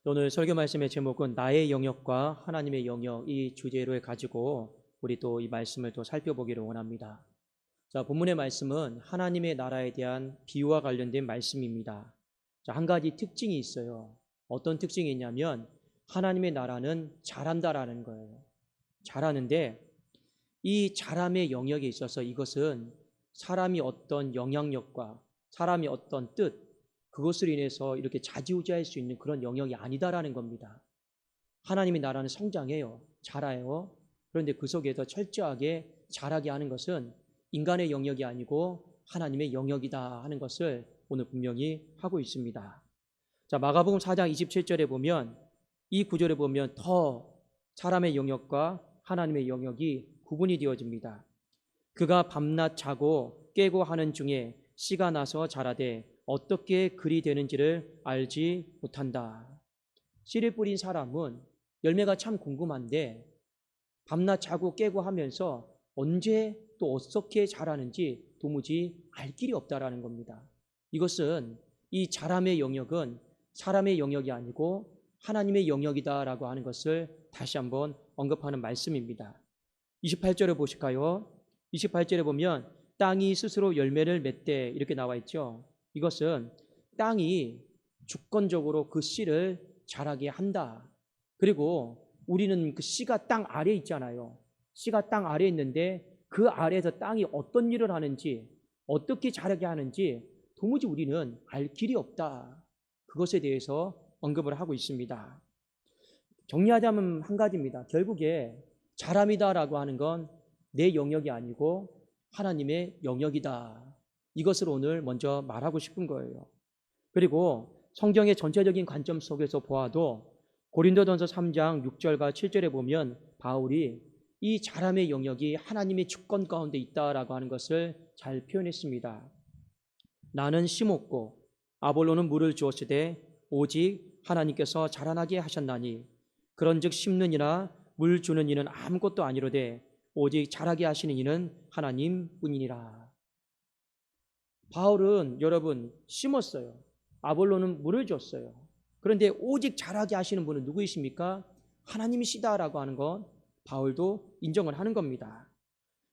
오늘 설교 말씀의 제목은 나의 영역과 하나님의 영역 이 주제로 가지고 우리 또 이 말씀을 또 살펴보기를 원합니다. 자, 본문의 말씀은 하나님의 나라에 대한 비유와 관련된 말씀입니다. 자, 한 가지 특징이 있어요. 어떤 특징이 있냐면 하나님의 나라는 잘한다라는 거예요. 잘하는데 이 잘함의 영역에 있어서 이것은 사람이 어떤 영향력과 사람이 어떤 뜻 그것으로 인해서 이렇게 좌지우지할 수 있는 그런 영역이 아니다라는 겁니다. 하나님의 나라는 성장해요. 자라요. 그런데 그 속에서 철저하게 자라게 하는 것은 인간의 영역이 아니고 하나님의 영역이다 하는 것을 오늘 분명히 하고 있습니다. 자, 마가복음 4장 27절에 보면 이 구절에 보면 더 사람의 영역과 하나님의 영역이 구분이 되어집니다. 그가 밤낮 자고 깨고 하는 중에 씨가 나서 자라되 어떻게 그리 되는지를 알지 못한다. 씨를 뿌린 사람은 열매가 참 궁금한데 밤낮 자고 깨고 하면서 언제 또 어떻게 자라는지 도무지 알 길이 없다라는 겁니다. 이것은 이 자람의 영역은 사람의 영역이 아니고 하나님의 영역이다라고 하는 것을 다시 한번 언급하는 말씀입니다. 28절을 보실까요? 28절에 보면 땅이 스스로 열매를 맺되 이렇게 나와 있죠. 이것은 땅이 주권적으로 그 씨를 자라게 한다. 그리고 우리는 그 씨가 땅 아래에 있잖아요. 씨가 땅 아래에 있는데 그 아래에서 땅이 어떤 일을 하는지 어떻게 자라게 하는지 도무지 우리는 알 길이 없다. 그것에 대해서 언급을 하고 있습니다. 정리하자면 한 가지입니다. 결국에 자람이다라고 하는 건 내 영역이 아니고 하나님의 영역이다. 이것을 오늘 먼저 말하고 싶은 거예요. 그리고 성경의 전체적인 관점 속에서 보아도 고린도전서 3장 6절과 7절에 보면 바울이 이 자람의 영역이 하나님의 주권 가운데 있다라고 하는 것을 잘 표현했습니다. 나는 심었고 아볼로는 물을 주었으되 오직 하나님께서 자라나게 하셨나니 그런즉 심는 이나 물 주는 이는 아무것도 아니로되 오직 자라게 하시는 이는 하나님뿐이니라. 바울은 여러분 심었어요. 아볼로는 물을 줬어요. 그런데 오직 자라게 하시는 분은 누구이십니까? 하나님이시다라고 하는 건 바울도 인정을 하는 겁니다.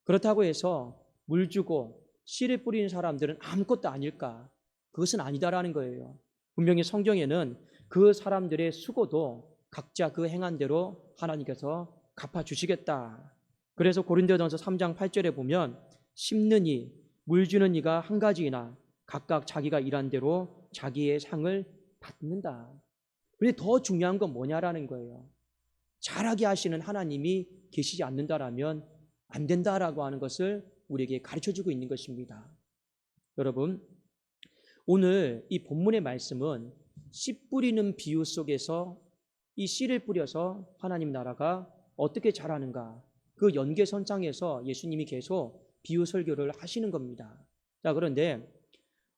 그렇다고 해서 물 주고 씨를 뿌리는 사람들은 아무것도 아닐까? 그것은 아니다라는 거예요. 분명히 성경에는 그 사람들의 수고도 각자 그 행한 대로 하나님께서 갚아주시겠다. 그래서 고린도전서 3장 8절에 보면 심는 이, 물 주는 이가 한 가지이나 각각 자기가 일한 대로 자기의 상을 받는다. 그런데 더 중요한 건 뭐냐라는 거예요. 자라게 하시는 하나님이 계시지 않는다라면 안 된다라고 하는 것을 우리에게 가르쳐주고 있는 것입니다. 여러분, 오늘 이 본문의 말씀은 씨 뿌리는 비유 속에서 이 씨를 뿌려서 하나님 나라가 어떻게 자라는가 그 연계선상에서 예수님이 계속 비유 설교를 하시는 겁니다. 자, 그런데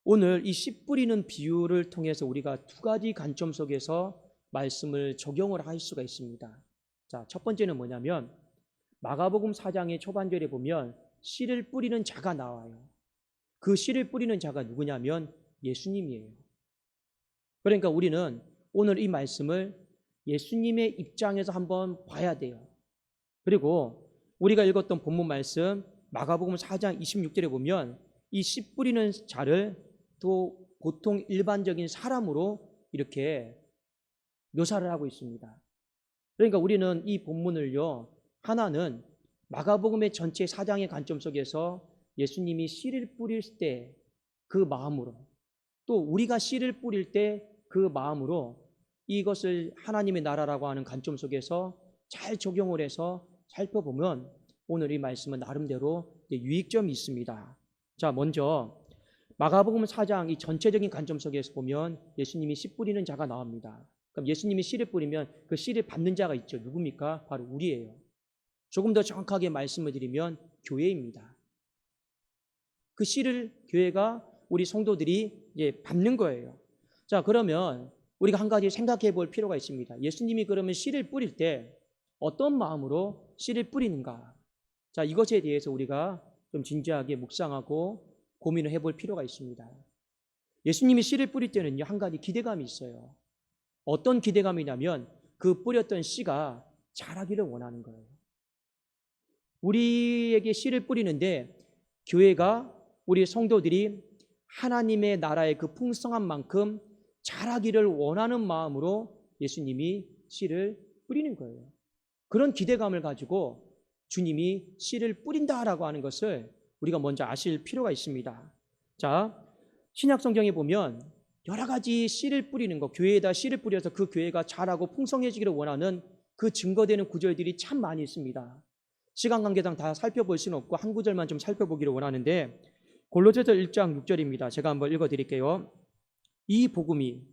오늘 이 씨 뿌리는 비유를 통해서 우리가 두 가지 관점 속에서 말씀을 적용을 할 수가 있습니다. 자, 첫 번째는 뭐냐면 마가복음 4장의 초반절에 보면 씨를 뿌리는 자가 나와요. 그 씨를 뿌리는 자가 누구냐면 예수님이에요. 그러니까 우리는 오늘 이 말씀을 예수님의 입장에서 한번 봐야 돼요. 그리고 우리가 읽었던 본문 말씀 마가복음 4장 26절에 보면 이 씨 뿌리는 자를 또 보통 일반적인 사람으로 이렇게 묘사를 하고 있습니다. 그러니까 우리는 이 본문을요, 하나는 마가복음의 전체 4장의 관점 속에서 예수님이 씨를 뿌릴 때 그 마음으로, 또 우리가 씨를 뿌릴 때 그 마음으로 이것을 하나님의 나라라고 하는 관점 속에서 잘 적용을 해서 살펴보면 오늘 이 말씀은 나름대로 유익점이 있습니다. 자, 먼저 마가복음 4장 이 전체적인 관점 속에서 보면 예수님이 씨 뿌리는 자가 나옵니다. 그럼 예수님이 씨를 뿌리면 그 씨를 받는 자가 있죠. 누굽니까? 바로 우리예요. 조금 더 정확하게 말씀을 드리면 교회입니다. 그 씨를 교회가 우리 성도들이 받는 거예요. 자, 그러면 우리가 한 가지 생각해 볼 필요가 있습니다. 예수님이 그러면 씨를 뿌릴 때 어떤 마음으로 씨를 뿌리는가? 자, 이것에 대해서 우리가 좀 진지하게 묵상하고 고민을 해볼 필요가 있습니다. 예수님이 씨를 뿌릴 때는요, 한 가지 기대감이 있어요. 어떤 기대감이냐면 그 뿌렸던 씨가 자라기를 원하는 거예요. 우리에게 씨를 뿌리는데 교회가, 우리 성도들이 하나님의 나라의 그 풍성한 만큼 자라기를 원하는 마음으로 예수님이 씨를 뿌리는 거예요. 그런 기대감을 가지고 주님이 씨를 뿌린다라고 하는 것을 우리가 먼저 아실 필요가 있습니다. 자, 신약 성경에 보면 여러 가지 씨를 뿌리는 것, 교회에다 씨를 뿌려서 그 교회가 자라고 풍성해지기를 원하는 그 증거되는 구절들이 참 많이 있습니다. 시간 관계상 다 살펴볼 수는 없고 한 구절만 좀 살펴보기를 원하는데, 골로새서 1장 6절입니다. 제가 한번 읽어드릴게요. 이 복음이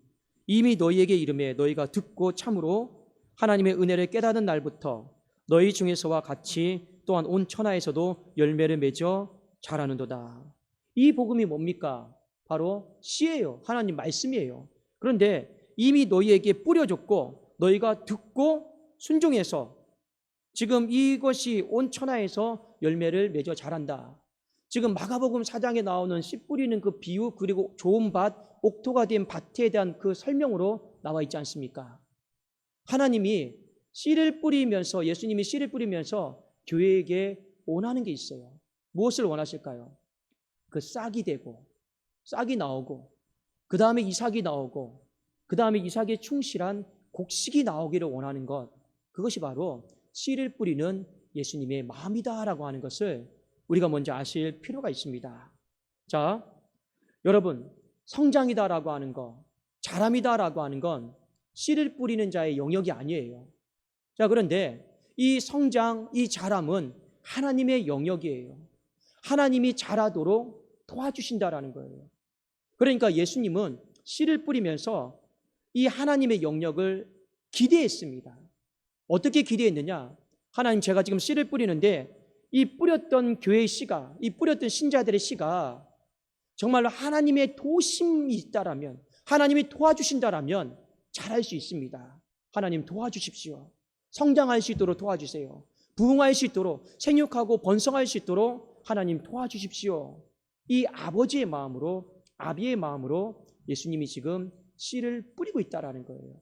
이미 너희에게 이름에 너희가 듣고 참으로 하나님의 은혜를 깨닫는 날부터 너희 중에서와 같이 또한 온 천하에서도 열매를 맺어 자라는도다. 이 복음이 뭡니까? 바로 씨예요. 하나님 말씀이에요. 그런데 이미 너희에게 뿌려졌고 너희가 듣고 순종해서 지금 이것이 온 천하에서 열매를 맺어 자란다. 지금 마가복음 4장에 나오는 씨 뿌리는 그 비유, 그리고 좋은 밭, 옥토가 된 밭에 대한 그 설명으로 나와 있지 않습니까? 하나님이 씨를 뿌리면서, 예수님이 씨를 뿌리면서 교회에게 원하는 게 있어요. 무엇을 원하실까요? 그 싹이 되고 싹이 나오고 그 다음에 이삭이 나오고 그 다음에 이삭에 충실한 곡식이 나오기를 원하는 것, 그것이 바로 씨를 뿌리는 예수님의 마음이다라고 하는 것을 우리가 먼저 아실 필요가 있습니다. 자, 여러분, 성장이다라고 하는 것, 자람이다라고 하는 건 씨를 뿌리는 자의 영역이 아니에요. 자, 그런데 이 성장, 이 자람은 하나님의 영역이에요. 하나님이 자라도록 도와주신다라는 거예요. 그러니까 예수님은 씨를 뿌리면서 이 하나님의 영역을 기대했습니다. 어떻게 기대했느냐? 하나님, 제가 지금 씨를 뿌리는데 이 뿌렸던 교회의 씨가, 이 뿌렸던 신자들의 씨가 정말로 하나님의 도심이 있다라면, 하나님이 도와주신다라면 잘할 수 있습니다. 하나님 도와주십시오. 성장할 수 있도록 도와주세요. 부흥할 수 있도록, 생육하고 번성할 수 있도록 하나님 도와주십시오. 이 아버지의 마음으로, 아비의 마음으로 예수님이 지금 씨를 뿌리고 있다라는 거예요.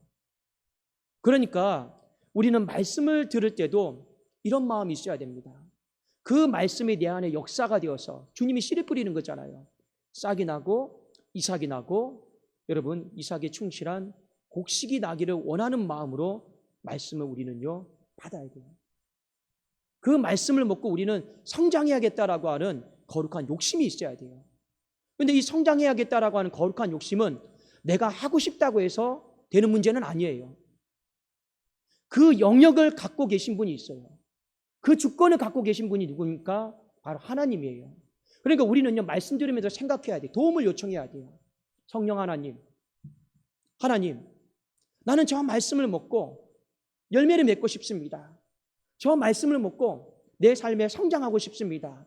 그러니까 우리는 말씀을 들을 때도 이런 마음이 있어야 됩니다. 그 말씀이 내 안에 역사가 되어서, 주님이 씨를 뿌리는 거잖아요. 싹이 나고 이삭이 나고, 여러분, 이삭에 충실한 곡식이 나기를 원하는 마음으로 말씀을 우리는요 받아야 돼요. 그 말씀을 먹고 우리는 성장해야겠다라고 하는 거룩한 욕심이 있어야 돼요. 그런데 이 성장해야겠다라고 하는 거룩한 욕심은 내가 하고 싶다고 해서 되는 문제는 아니에요. 그 영역을 갖고 계신 분이 있어요. 그 주권을 갖고 계신 분이 누구입니까? 바로 하나님이에요. 그러니까 우리는요 말씀 들으면서 생각해야 돼요. 도움을 요청해야 돼요. 성령 하나님, 하나님, 나는 저 말씀을 먹고 열매를 맺고 싶습니다. 저 말씀을 먹고 내 삶에 성장하고 싶습니다.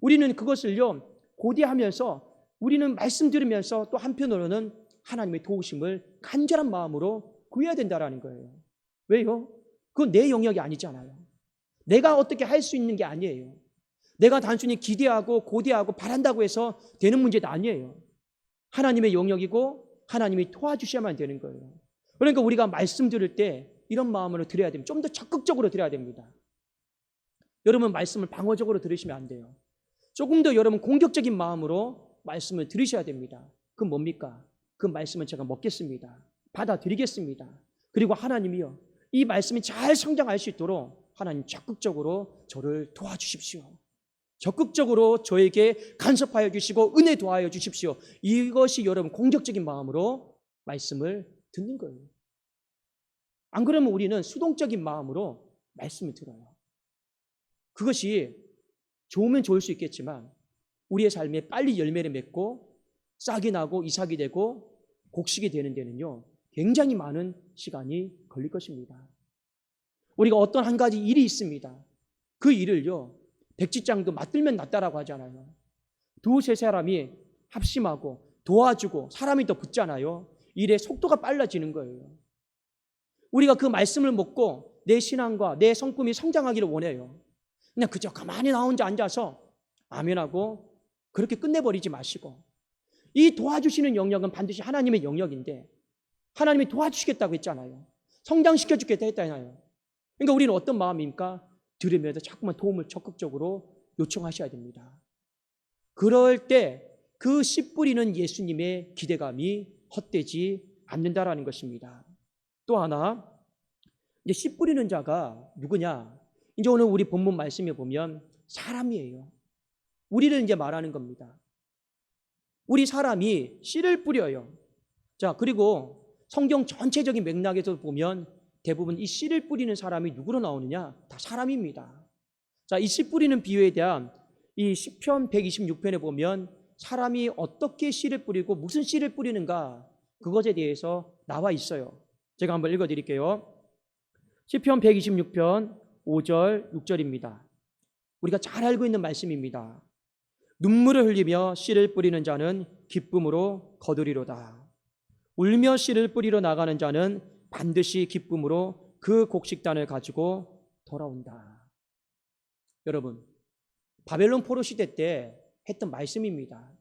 우리는 그것을요 고대하면서, 우리는 말씀 들으면서 또 한편으로는 하나님의 도우심을 간절한 마음으로 구해야 된다라는 거예요. 왜요? 그건 내 영역이 아니잖아요. 내가 어떻게 할 수 있는 게 아니에요. 내가 단순히 기대하고 고대하고 바란다고 해서 되는 문제도 아니에요. 하나님의 영역이고 하나님이 도와주셔야만 되는 거예요. 그러니까 우리가 말씀 들을 때 이런 마음으로 들어야 됩니다. 좀 더 적극적으로 들어야 됩니다. 여러분, 말씀을 방어적으로 들으시면 안 돼요. 조금 더 여러분 공격적인 마음으로 말씀을 들으셔야 됩니다. 그건 뭡니까? 그 말씀은 제가 먹겠습니다. 받아들이겠습니다. 그리고 하나님이요, 이 말씀이 잘 성장할 수 있도록 하나님 적극적으로 저를 도와주십시오. 적극적으로 저에게 간섭하여 주시고 은혜 도하여 주십시오. 이것이 여러분 공격적인 마음으로 말씀을 듣는 거예요. 안 그러면 우리는 수동적인 마음으로 말씀을 들어요. 그것이 좋으면 좋을 수 있겠지만 우리의 삶에 빨리 열매를 맺고 싹이 나고 이삭이 되고 곡식이 되는 데는요 굉장히 많은 시간이 걸릴 것입니다. 우리가 어떤 한 가지 일이 있습니다. 그 일을요 백지장도 맞들면 낫다라고 하잖아요. 두세 사람이 합심하고 도와주고 사람이 더 붙잖아요. 일의 속도가 빨라지는 거예요. 우리가 그 말씀을 먹고 내 신앙과 내 성품이 성장하기를 원해요. 그냥 그저 가만히 나 혼자 앉아서 아멘하고 그렇게 끝내버리지 마시고, 이 도와주시는 영역은 반드시 하나님의 영역인데 하나님이 도와주시겠다고 했잖아요. 성장시켜 주겠다 했잖아요. 그러니까 우리는 어떤 마음입니까? 들으면서 자꾸만 도움을 적극적으로 요청하셔야 됩니다. 그럴 때 그 씨 뿌리는 예수님의 기대감이 헛되지 않는다라는 것입니다. 또 하나, 이제 씨 뿌리는 자가 누구냐? 이제 오늘 우리 본문 말씀에 보면 사람이에요. 우리를 이제 말하는 겁니다. 우리 사람이 씨를 뿌려요. 자, 그리고 성경 전체적인 맥락에서 보면 대부분 이 씨를 뿌리는 사람이 누구로 나오느냐? 다 사람입니다. 자, 이 씨 뿌리는 비유에 대한 이 시편 126편에 보면 사람이 어떻게 씨를 뿌리고 무슨 씨를 뿌리는가, 그것에 대해서 나와 있어요. 제가 한번 읽어드릴게요. 시편 126편 5절 6절입니다. 우리가 잘 알고 있는 말씀입니다. 눈물을 흘리며 씨를 뿌리는 자는 기쁨으로 거두리로다. 울며 씨를 뿌리러 나가는 자는 반드시 기쁨으로 그 곡식단을 가지고 돌아온다. 여러분, 바벨론 포로 시대 때 했던 말씀입니다.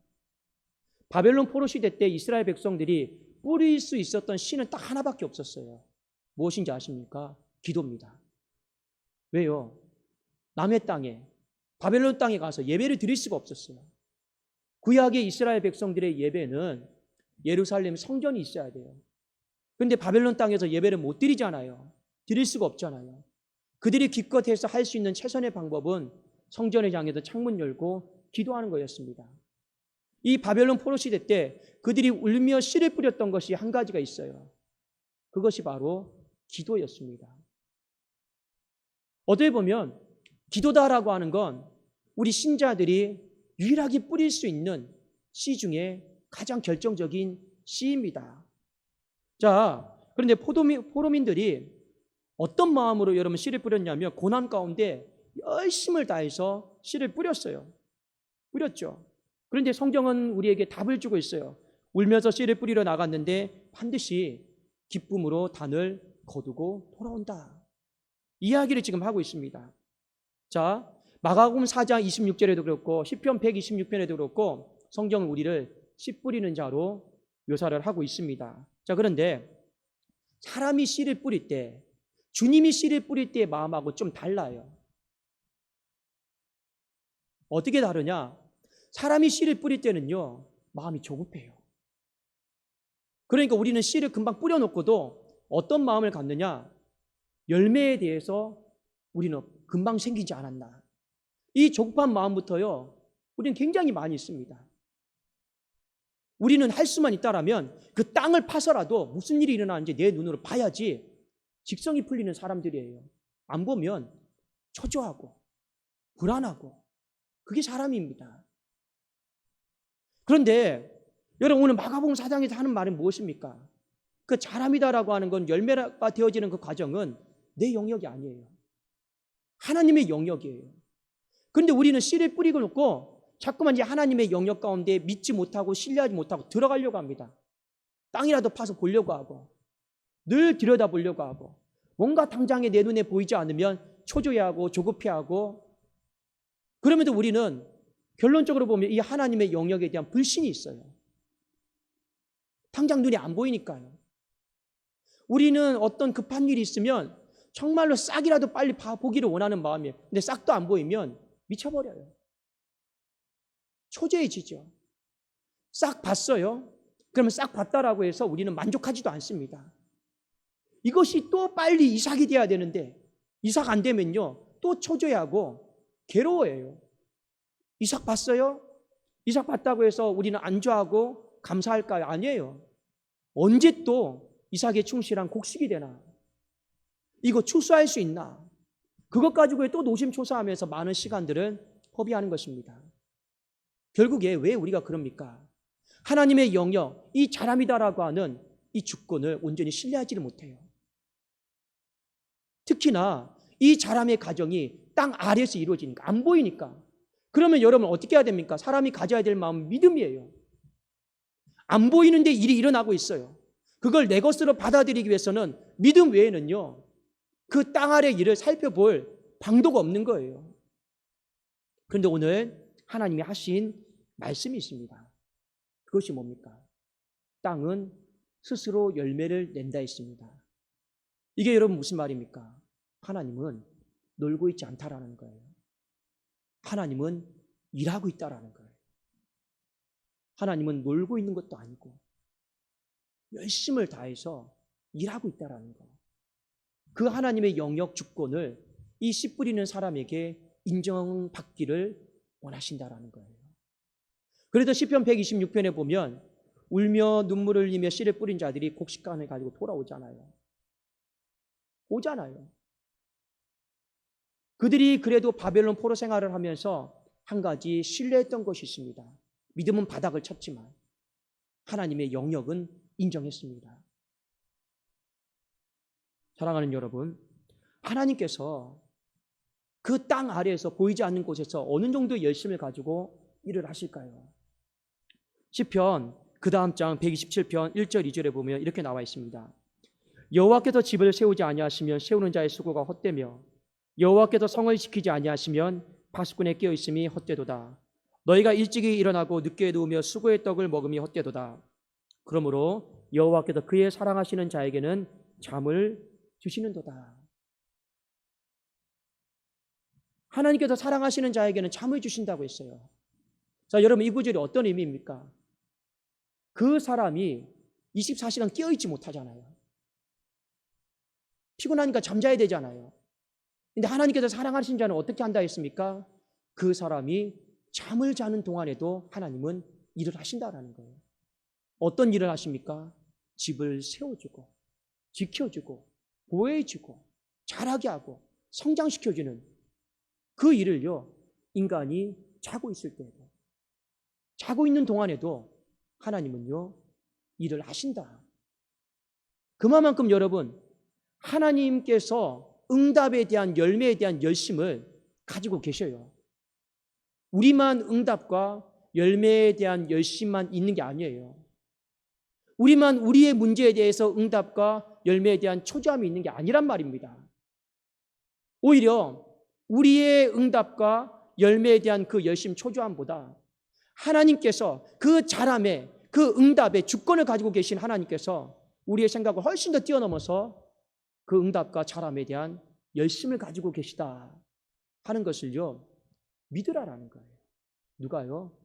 바벨론 포로 시대 때 이스라엘 백성들이 뿌릴 수 있었던 씨는 딱 하나밖에 없었어요. 무엇인지 아십니까? 기도입니다. 왜요? 남의 땅에, 바벨론 땅에 가서 예배를 드릴 수가 없었어요. 구약의 이스라엘 백성들의 예배는 예루살렘 성전이 있어야 돼요. 그런데 바벨론 땅에서 예배를 못 드리잖아요. 드릴 수가 없잖아요. 그들이 기껏해서 할 수 있는 최선의 방법은 성전을 향해서 창문 열고 기도하는 거였습니다. 이 바벨론 포로 시대 때 그들이 울며 씨를 뿌렸던 것이 한 가지가 있어요. 그것이 바로 기도였습니다. 어떻게 보면 기도다라고 하는 건 우리 신자들이 유일하게 뿌릴 수 있는 씨 중에 가장 결정적인 씨입니다. 자, 그런데 포로민들이 어떤 마음으로 여러분 씨를 뿌렸냐면 고난 가운데 열심을 다해서 씨를 뿌렸어요. 뿌렸죠. 그런데 성경은 우리에게 답을 주고 있어요. 울면서 씨를 뿌리러 나갔는데 반드시 기쁨으로 단을 거두고 돌아온다. 이야기를 지금 하고 있습니다. 자, 마가복음 4장 26절에도 그렇고 시편 126편에도 그렇고 성경은 우리를 씨 뿌리는 자로 묘사를 하고 있습니다. 자, 그런데 사람이 씨를 뿌릴 때, 주님이 씨를 뿌릴 때의 마음하고 좀 달라요. 어떻게 다르냐? 사람이 씨를 뿌릴 때는요, 마음이 조급해요. 그러니까 우리는 씨를 금방 뿌려놓고도 어떤 마음을 갖느냐? 열매에 대해서 우리는 금방 생기지 않았나. 이 조급한 마음부터요, 우리는 굉장히 많이 있습니다. 우리는 할 수만 있다라면 그 땅을 파서라도 무슨 일이 일어나는지 내 눈으로 봐야지 직성이 풀리는 사람들이에요. 안 보면 초조하고 불안하고, 그게 사람입니다. 그런데 여러분, 오늘 마가복음 4장에서 하는 말은 무엇입니까? 그 자람이다라고 하는 건 열매가 되어지는 그 과정은 내 영역이 아니에요. 하나님의 영역이에요. 그런데 우리는 씨를 뿌리고 놓고 자꾸만 이제 하나님의 영역 가운데 믿지 못하고 신뢰하지 못하고 들어가려고 합니다. 땅이라도 파서 보려고 하고 늘 들여다보려고 하고 뭔가 당장에 내 눈에 보이지 않으면 초조해하고 조급해하고, 그러면서 우리는 결론적으로 보면 이 하나님의 영역에 대한 불신이 있어요. 당장 눈에 안 보이니까요. 우리는 어떤 급한 일이 있으면 정말로 싹이라도 빨리 보기를 원하는 마음이에요. 근데 싹도 안 보이면 미쳐버려요. 초조해지죠. 싹 봤어요. 그러면 싹 봤다라고 해서 우리는 만족하지도 않습니다. 이것이 또 빨리 이삭이 돼야 되는데 이삭 안 되면요 또 초조해하고 괴로워해요. 이삭 봤어요? 이삭 봤다고 해서 우리는 안주하고 감사할까요? 아니에요. 언제 또 이삭에 충실한 곡식이 되나? 이거 추수할 수 있나? 그것 가지고 또 노심초사하면서 많은 시간들을 허비하는 것입니다. 결국에 왜 우리가 그럽니까? 하나님의 영역, 이 자람이다라고 하는 이 주권을 온전히 신뢰하지를 못해요. 특히나 이 자람의 가정이 땅 아래에서 이루어지니까, 안 보이니까. 그러면 여러분 어떻게 해야 됩니까? 사람이 가져야 될 마음은 믿음이에요. 안 보이는데 일이 일어나고 있어요. 그걸 내 것으로 받아들이기 위해서는 믿음 외에는요, 그 땅 아래 일을 살펴볼 방도가 없는 거예요. 그런데 오늘 하나님이 하신 말씀이 있습니다. 그것이 뭡니까? 땅은 스스로 열매를 낸다 했습니다. 이게 여러분 무슨 말입니까? 하나님은 놀고 있지 않다라는 거예요. 하나님은 일하고 있다라는 거예요. 하나님은 놀고 있는 것도 아니고 열심을 다해서 일하고 있다라는 거. 그 하나님의 영역 주권을 이 씨 뿌리는 사람에게 인정받기를 원하신다라는 거예요. 그래도 시편 126편에 보면 울며 눈물을 흘리며 씨를 뿌린 자들이 곡식간을 가지고 돌아오잖아요. 오잖아요. 그들이 그래도 바벨론 포로 생활을 하면서 한 가지 신뢰했던 것이 있습니다. 믿음은 바닥을 쳤지만 하나님의 영역은 인정했습니다. 사랑하는 여러분, 하나님께서 그 땅 아래에서 보이지 않는 곳에서 어느 정도의 열심을 가지고 일을 하실까요? 시편 그 다음 장 127편 1절 2절에 보면 이렇게 나와 있습니다. 여호와께서 집을 세우지 아니하시면 세우는 자의 수고가 헛되며 여호와께서 성을 지키지 아니하시면 파수꾼에 깨어 있음이 헛되도다. 너희가 일찍이 일어나고 늦게 누우며 수고의 떡을 먹음이 헛되도다. 그러므로 여호와께서 그의 사랑하시는 자에게는 잠을 주시는도다. 하나님께서 사랑하시는 자에게는 잠을 주신다고 했어요. 자, 여러분 이 구절이 어떤 의미입니까? 그 사람이 24시간 깨어있지 못하잖아요. 피곤하니까 잠자야 되잖아요. 근데 하나님께서 사랑하시는 자는 어떻게 한다 했습니까? 그 사람이 잠을 자는 동안에도 하나님은 일을 하신다라는 거예요. 어떤 일을 하십니까? 집을 세워주고 지켜주고 보호해주고 자라게 하고 성장시켜주는 그 일을요, 인간이 자고 있을 때에도, 자고 있는 동안에도 하나님은요, 일을 하신다. 그만큼 여러분, 하나님께서 응답에 대한 열매에 대한 열심을 가지고 계셔요. 우리만 응답과 열매에 대한 열심만 있는 게 아니에요. 우리만 우리의 문제에 대해서 응답과 열매에 대한 초조함이 있는 게 아니란 말입니다. 오히려 우리의 응답과 열매에 대한 그 열심 초조함보다 하나님께서 그 자람에 그 응답의 주권을 가지고 계신 하나님께서 우리의 생각을 훨씬 더 뛰어넘어서 그 응답과 자람에 대한 열심을 가지고 계시다 하는 것을요, 믿으라라는 거예요. 누가요?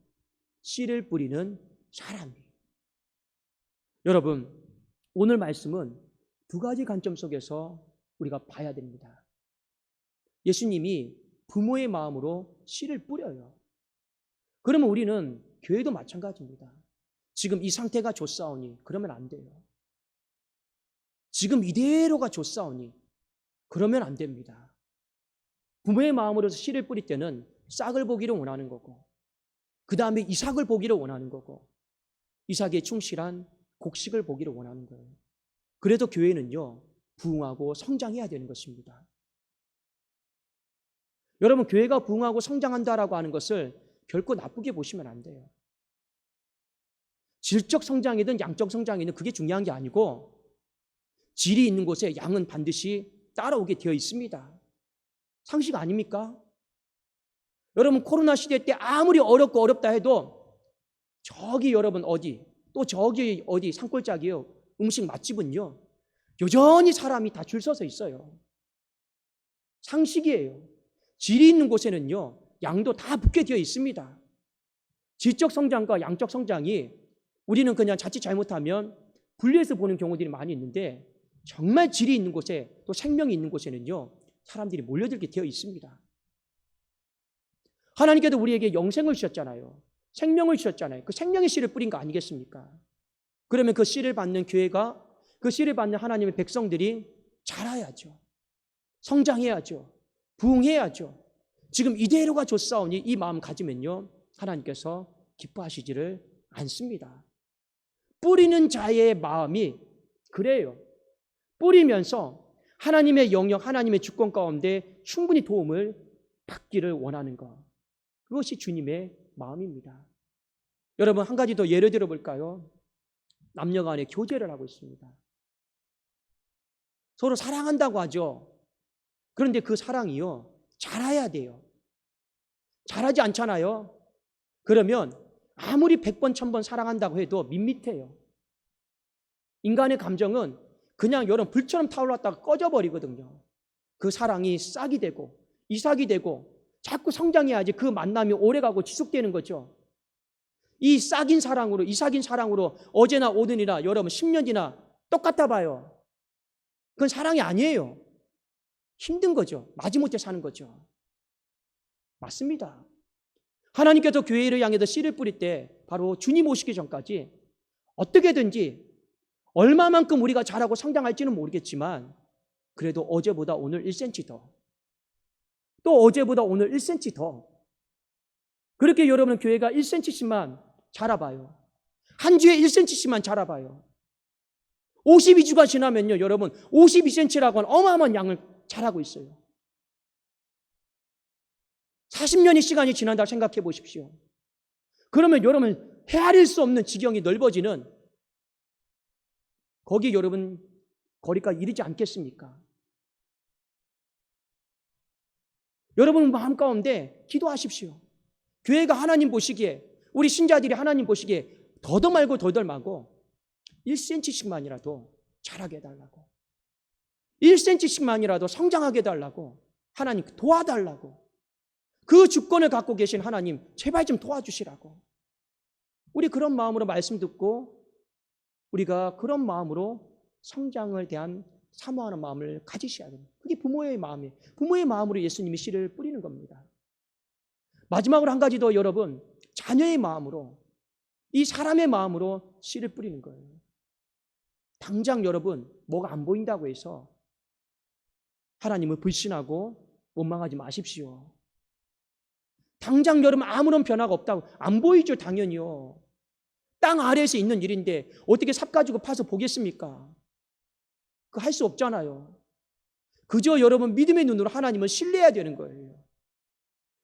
씨를 뿌리는 사람이. 여러분, 오늘 말씀은 두 가지 관점 속에서 우리가 봐야 됩니다. 예수님이 부모의 마음으로 씨를 뿌려요. 그러면 우리는 교회도 마찬가지입니다. 지금 이 상태가 좋사오니 그러면 안 돼요. 지금 이대로가 좋사오니 그러면 안 됩니다. 부모의 마음으로 씨를 뿌릴 때는 싹을 보기를 원하는 거고, 그 다음에 이삭을 보기를 원하는 거고, 이삭의 충실한 곡식을 보기를 원하는 거예요. 그래도 교회는요, 부흥하고 성장해야 되는 것입니다. 여러분, 교회가 부흥하고 성장한다라고 하는 것을 결코 나쁘게 보시면 안 돼요. 질적 성장이든 양적 성장이든 그게 중요한 게 아니고, 질이 있는 곳에 양은 반드시 따라오게 되어 있습니다. 상식 아닙니까? 여러분, 코로나 시대 때 아무리 어렵고 어렵다 해도 저기 여러분 어디, 또 저기 어디 산골짜기요, 음식 맛집은요, 여전히 사람이 다 줄 서서 있어요. 상식이에요. 질이 있는 곳에는요, 양도 다 붙게 되어 있습니다. 질적 성장과 양적 성장이 우리는 그냥 자칫 잘못하면 분리해서 보는 경우들이 많이 있는데, 정말 질이 있는 곳에 또 생명이 있는 곳에는요, 사람들이 몰려들게 되어 있습니다. 하나님께도 우리에게 영생을 주셨잖아요. 생명을 주셨잖아요. 그 생명의 씨를 뿌린 거 아니겠습니까? 그러면 그 씨를 받는 교회가, 그 씨를 받는 하나님의 백성들이 자라야죠. 성장해야죠. 부흥해야죠. 지금 이대로가 좋사오니 이 마음 가지면요, 하나님께서 기뻐하시지를 않습니다. 뿌리는 자의 마음이 그래요. 뿌리면서 하나님의 영역, 하나님의 주권 가운데 충분히 도움을 받기를 원하는 것. 그것이 주님의 마음입니다. 여러분, 한 가지 더 예를 들어 볼까요? 남녀 간에 교제를 하고 있습니다. 서로 사랑한다고 하죠. 그런데 그 사랑이요, 자라야 돼요. 자라지 않잖아요. 그러면 아무리 100번, 1000번 사랑한다고 해도 밋밋해요. 인간의 감정은 그냥 여러분 불처럼 타올랐다가 꺼져버리거든요. 그 사랑이 싹이 되고 이삭이 되고 자꾸 성장해야지 그 만남이 오래가고 지속되는 거죠. 이 싹인 사랑으로, 이삭인 사랑으로 어제나 오늘이나 여러분 10년이나 똑같아 봐요. 그건 사랑이 아니에요. 힘든 거죠. 마지못해 사는 거죠. 맞습니다. 하나님께서 교회를 향해서 씨를 뿌릴 때 바로 주님 오시기 전까지 어떻게든지 얼마만큼 우리가 자라고 성장할지는 모르겠지만 그래도 어제보다 오늘 1cm 더, 또 어제보다 오늘 1cm 더, 그렇게 여러분 교회가 1cm씩만 자라봐요. 한 주에 1cm씩만 자라봐요. 52주가 지나면요 여러분 52cm라고 하는 어마어마한 양을 자라고 있어요. 40년의 시간이 지난다고 생각해 보십시오. 그러면 여러분 헤아릴 수 없는 지경이 넓어지는 거기 여러분 거리까지 이르지 않겠습니까? 여러분 마음 가운데 기도하십시오. 교회가 하나님 보시기에, 우리 신자들이 하나님 보시기에 더더 말고 덜덜 말고 1cm씩만이라도 자라게 해달라고, 1cm씩만이라도 성장하게 해달라고, 하나님 도와달라고, 그 주권을 갖고 계신 하나님 제발 좀 도와주시라고, 우리 그런 마음으로 말씀 듣고 우리가 그런 마음으로 성장을 대한 사모하는 마음을 가지셔야 됩니다. 그게 부모의 마음이에요. 부모의 마음으로 예수님이 씨를 뿌리는 겁니다. 마지막으로 한 가지 더 여러분, 자녀의 마음으로, 이 사람의 마음으로 씨를 뿌리는 거예요. 당장 여러분 뭐가 안 보인다고 해서 하나님을 불신하고 원망하지 마십시오. 당장 여러분 아무런 변화가 없다고, 안 보이죠 당연히요. 땅 아래에서 있는 일인데 어떻게 삽 가지고 파서 보겠습니까? 그거 할 수 없잖아요. 그저 여러분 믿음의 눈으로 하나님을 신뢰해야 되는 거예요.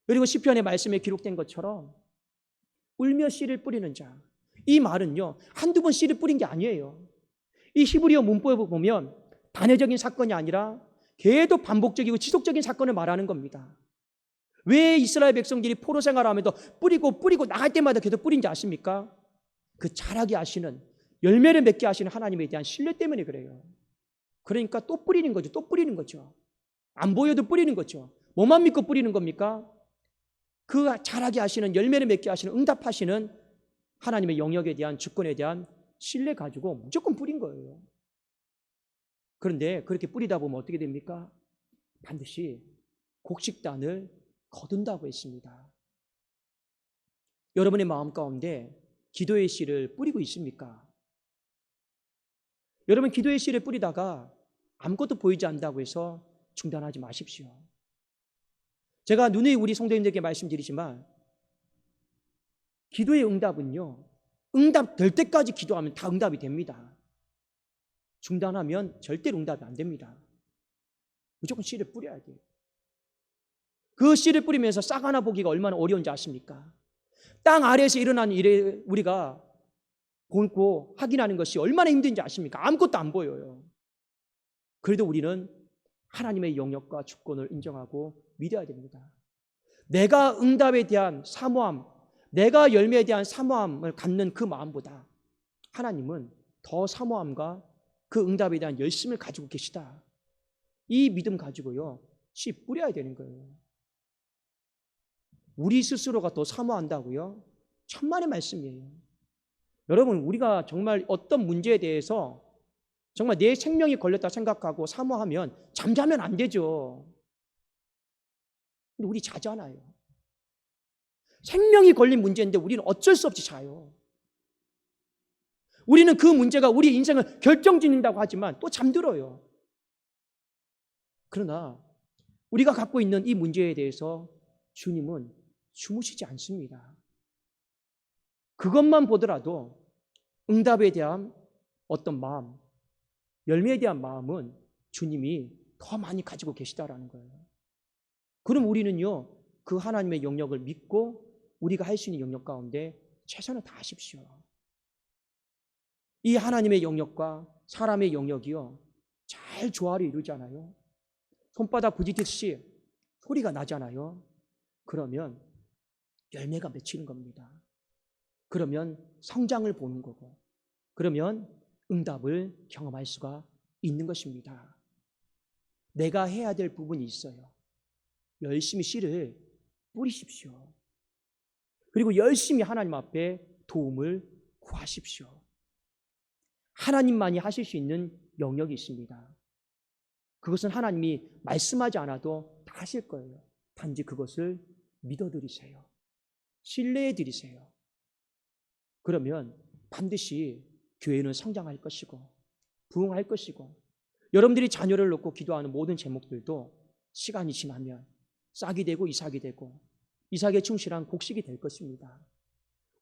그리고 시편의 말씀에 기록된 것처럼 울며 씨를 뿌리는 자, 이 말은요 한두 번 씨를 뿌린 게 아니에요. 이 히브리어 문법에 보면 단회적인 사건이 아니라 계속 반복적이고 지속적인 사건을 말하는 겁니다. 왜 이스라엘 백성들이 포로 생활하면서 뿌리고 나갈 때마다 계속 뿌린지 아십니까? 그 자라게 하시는, 열매를 맺게 하시는 하나님에 대한 신뢰 때문에 그래요. 그러니까 또 뿌리는 거죠. 또 뿌리는 거죠. 안 보여도 뿌리는 거죠. 뭐만 믿고 뿌리는 겁니까? 그 자라게 하시는, 열매를 맺게 하시는, 응답하시는 하나님의 영역에 대한, 주권에 대한 신뢰 가지고 무조건 뿌린 거예요. 그런데 그렇게 뿌리다 보면 어떻게 됩니까? 반드시 곡식단을 거둔다고 했습니다. 여러분의 마음 가운데 기도의 씨를 뿌리고 있습니까? 여러분 기도의 씨를 뿌리다가 아무것도 보이지 않는다고 해서 중단하지 마십시오. 제가 누누이 우리 성도님들에게 말씀드리지만 기도의 응답은요, 응답될 때까지 기도하면 다 응답이 됩니다. 중단하면 절대로 응답이 안 됩니다. 무조건 씨를 뿌려야 돼요. 그 씨를 뿌리면서 싹 하나 보기가 얼마나 어려운지 아십니까? 땅 아래에서 일어나는 일에 우리가 보고 확인하는 것이 얼마나 힘든지 아십니까? 아무것도 안 보여요. 그래도 우리는 하나님의 영역과 주권을 인정하고 믿어야 됩니다. 내가 응답에 대한 사모함, 내가 열매에 대한 사모함을 갖는 그 마음보다 하나님은 더 사모함과 그 응답에 대한 열심을 가지고 계시다. 이 믿음 가지고요, 씨 뿌려야 되는 거예요. 우리 스스로가 더 사모한다고요? 천만의 말씀이에요. 여러분, 우리가 정말 어떤 문제에 대해서 정말 내 생명이 걸렸다 생각하고 사모하면 잠자면 안 되죠. 근데 우리 자잖아요. 생명이 걸린 문제인데 우리는 어쩔 수 없이 자요. 우리는 그 문제가 우리 인생을 결정짓는다고 하지만 또 잠들어요. 그러나 우리가 갖고 있는 이 문제에 대해서 주님은 주무시지 않습니다. 그것만 보더라도 응답에 대한 어떤 마음, 열매에 대한 마음은 주님이 더 많이 가지고 계시다라는 거예요. 그럼 우리는요, 그 하나님의 영역을 믿고 우리가 할 수 있는 영역 가운데 최선을 다하십시오. 이 하나님의 영역과 사람의 영역이요, 잘 조화를 이루잖아요. 손바닥 부딪히듯이 소리가 나잖아요. 그러면 열매가 맺히는 겁니다. 그러면 성장을 보는 거고, 그러면 응답을 경험할 수가 있는 것입니다. 내가 해야 될 부분이 있어요. 열심히 씨를 뿌리십시오. 그리고 열심히 하나님 앞에 도움을 구하십시오. 하나님만이 하실 수 있는 영역이 있습니다. 그것은 하나님이 말씀하지 않아도 다 하실 거예요. 단지 그것을 믿어드리세요. 신뢰해드리세요. 그러면 반드시 교회는 성장할 것이고 부흥할 것이고, 여러분들이 자녀를 놓고 기도하는 모든 제목들도 시간이 지나면 싹이 되고 이삭이 되고 이삭에 충실한 곡식이 될 것입니다.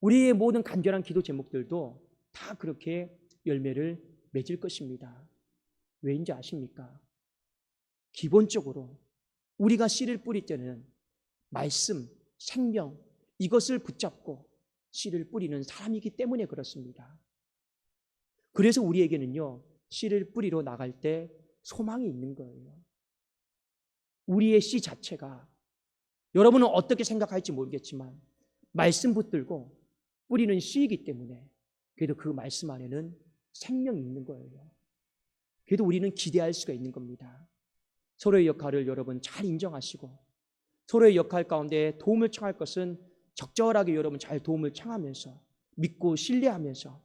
우리의 모든 간절한 기도 제목들도 다 그렇게 열매를 맺을 것입니다. 왜인지 아십니까? 기본적으로 우리가 씨를 뿌릴 때는 말씀, 생명, 이것을 붙잡고 씨를 뿌리는 사람이기 때문에 그렇습니다. 그래서 우리에게는요, 씨를 뿌리러 나갈 때 소망이 있는 거예요. 우리의 씨 자체가, 여러분은 어떻게 생각할지 모르겠지만 말씀 붙들고 뿌리는 씨이기 때문에 그래도 그 말씀 안에는 생명이 있는 거예요. 그래도 우리는 기대할 수가 있는 겁니다. 서로의 역할을 여러분 잘 인정하시고, 서로의 역할 가운데 도움을 청할 것은 적절하게 여러분 잘 도움을 청하면서 믿고 신뢰하면서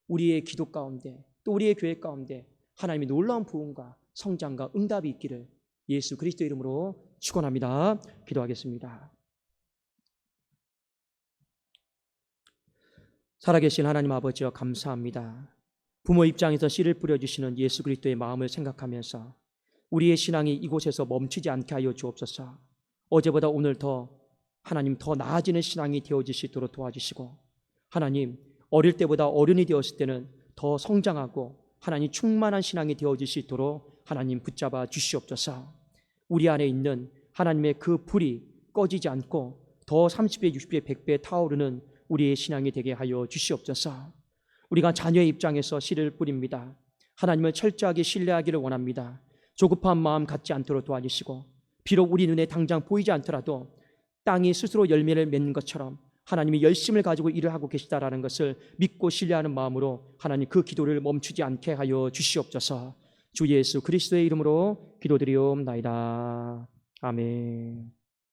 우리의 기도 가운데 또 우리의 교회 가운데 하나님의 놀라운 부흥과 성장과 응답이 있기를 예수 그리스도 이름으로 축원합니다. 기도하겠습니다. 살아계신 하나님 아버지여, 감사합니다. 부모 입장에서 씨를 뿌려주시는 예수 그리스도의 마음을 생각하면서 우리의 신앙이 이곳에서 멈추지 않게 하여 주옵소서. 어제보다 오늘 하나님 더 나아지는 신앙이 되어질 수 있도록 도와주시고, 하나님 어릴 때보다 어른이 되었을 때는 더 성장하고 하나님 충만한 신앙이 되어질 수 있도록 하나님 붙잡아 주시옵소서. 우리 안에 있는 하나님의 그 불이 꺼지지 않고 더 30배, 60배, 100배 타오르는 우리의 신앙이 되게 하여 주시옵소서. 우리가 자녀의 입장에서 씨를 뿌립니다. 하나님을 철저하게 신뢰하기를 원합니다. 조급한 마음 갖지 않도록 도와주시고, 비록 우리 눈에 당장 보이지 않더라도 땅이 스스로 열매를 맺는 것처럼 하나님이 열심을 가지고 일을 하고 계시다라는 것을 믿고 신뢰하는 마음으로 하나님 그 기도를 멈추지 않게 하여 주시옵소서. 주 예수 그리스도의 이름으로 기도드리옵나이다. 아멘.